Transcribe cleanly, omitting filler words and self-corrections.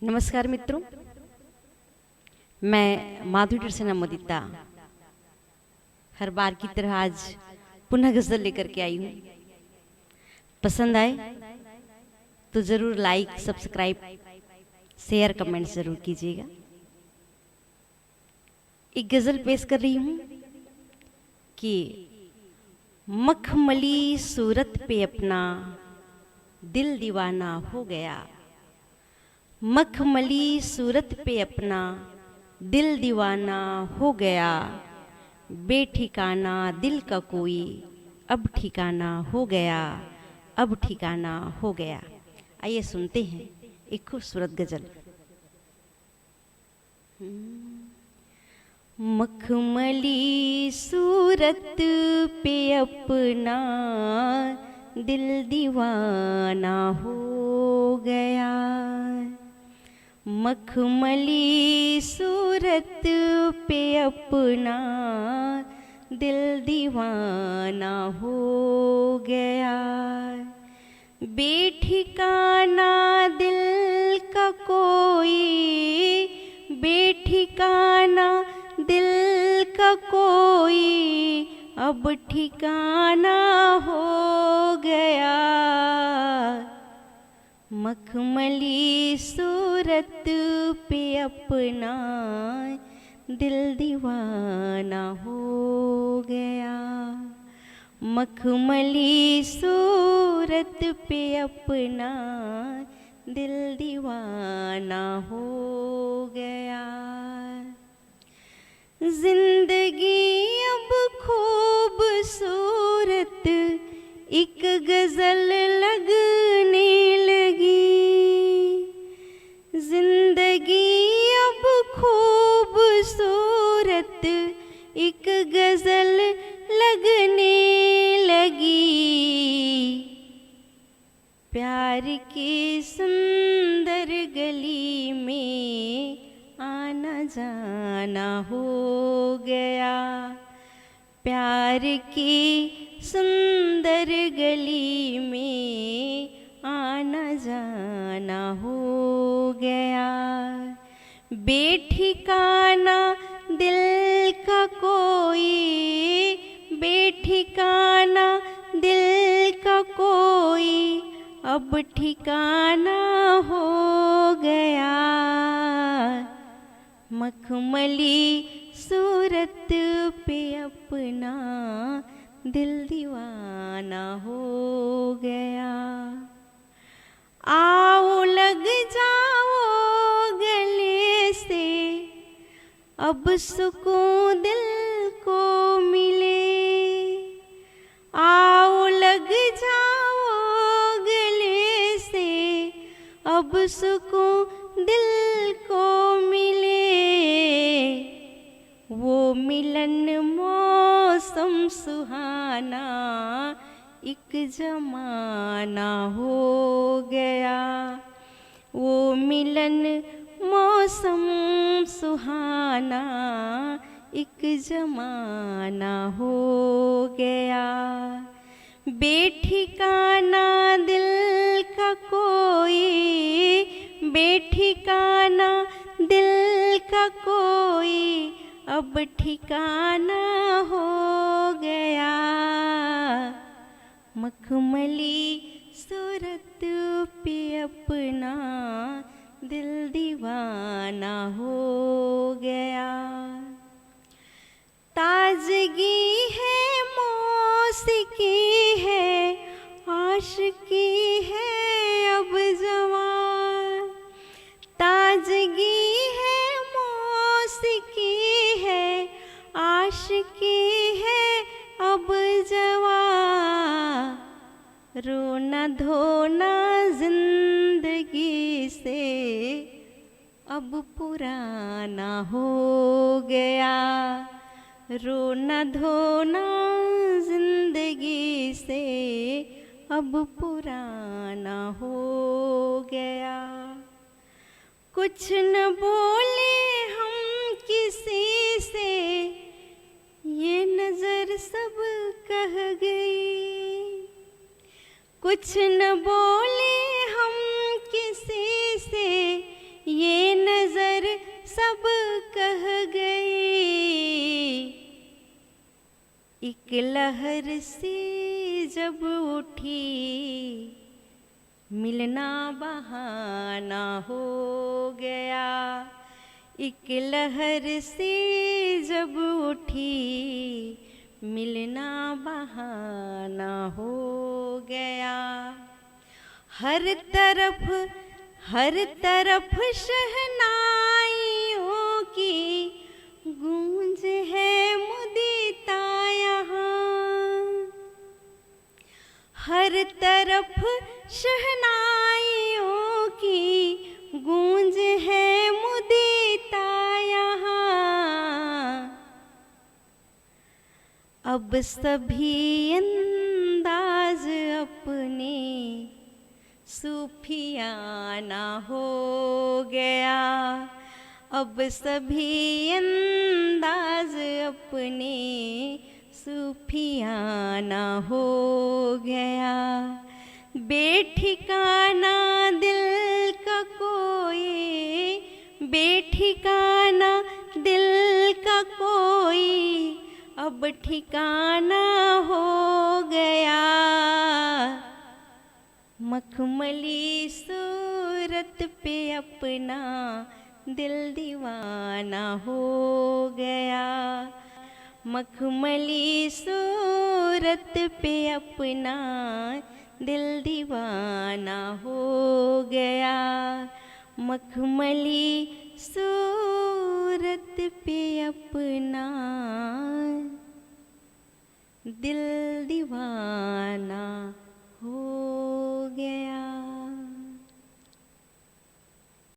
नमस्कार मित्रों, मैं माधुरी टर्सना मोदिता हर बार की तरह आज पुनः गजल लेकर के आई हूँ। पसंद आए तो ज़रूर लाइक, सब्सक्राइब, शेयर, कमेंट ज़रूर कीजिएगा। एक गज़ल पेश कर रही हूँ कि मखमली सूरत पे अपना दिल दीवाना हो गया। मखमली सूरत पे अपना दिल दीवाना हो गया। बेठिकाना दिल का कोई अब ठिकाना हो गया, अब ठिकाना हो गया। आइए सुनते हैं एक खूबसूरत गजल। मखमली सूरत पे अपना दिल दीवाना हो गया। मखमली सूरत पे अपना दिल दीवाना हो गया। बेठिकाना दिल का कोई, बेठिकाना दिल का कोई अब ठिकाना हो गया। मखमली सूरत पे अपना दिल दीवाना हो गया। मखमली सूरत पे अपना दिल दीवाना हो गया। जिंदगी अब खूबसूरत एक गजल लगने लगी। जिंदगी अब खूबसूरत एक गजल लगने लगी। प्यार की सुंदर गली में आना जाना हो गया। प्यार की सुंदर गली में आना जाना हो गया। बेठिकाना दिल का कोई, बेठिकाना दिल का कोई अब ठिकाना हो गया। मखमली सूरत पे अपना दिल दीवाना हो गया। आओ लग जाओ गले से, अब सुकून दिल को मिले। आओ लग जाओ गले से, अब सुकून दिल को मिले। वो मिलन मौसम सुहाना एक जमाना हो गया। वो मिलन मौसम सुहाना एक जमाना हो गया। बेठिकाना दिल का कोई, बेठिकाना दिल का कोई अब ठिकाना हो गया। मखमली सूरत पे अपना दिल दीवाना हो गया। ताजगी है, मौसिकी है, आशिकी है अब जवान। ताजगी है, मौसिकी है, आशिकी है अब जवान। रोना धोना जिंदगी से अब पुराना हो गया। रोना धोना जिंदगी से अब पुराना हो गया। कुछ न बोले हम किसी से, ये नजर सब कह गई। कुछ न बोले हम किसी से, एक लहर सी जब उठी मिलना बहाना हो गया। एक लहर सी जब उठी मिलना बहाना हो गया। हर तरफ शहनाइयों की गूंज है मुदीता यहाँ। हर तरफ शहनाइयों की गूंज है मुदीता यहाँ। अब सभी अंदाज अपने सूफियाना हो गया। अब सभी अंदाज अपने सूफियाना हो गया। बेठिकाना दिल का कोई, बेठिकाना दिल का कोई अब ठिकाना हो गया। मखमली सूरत पे अपना दिल दीवाना हो गया। मखमली सूरत पे अपना दिल दीवाना हो गया। मखमली सूरत पे अपना दिल दीवाना हो गया।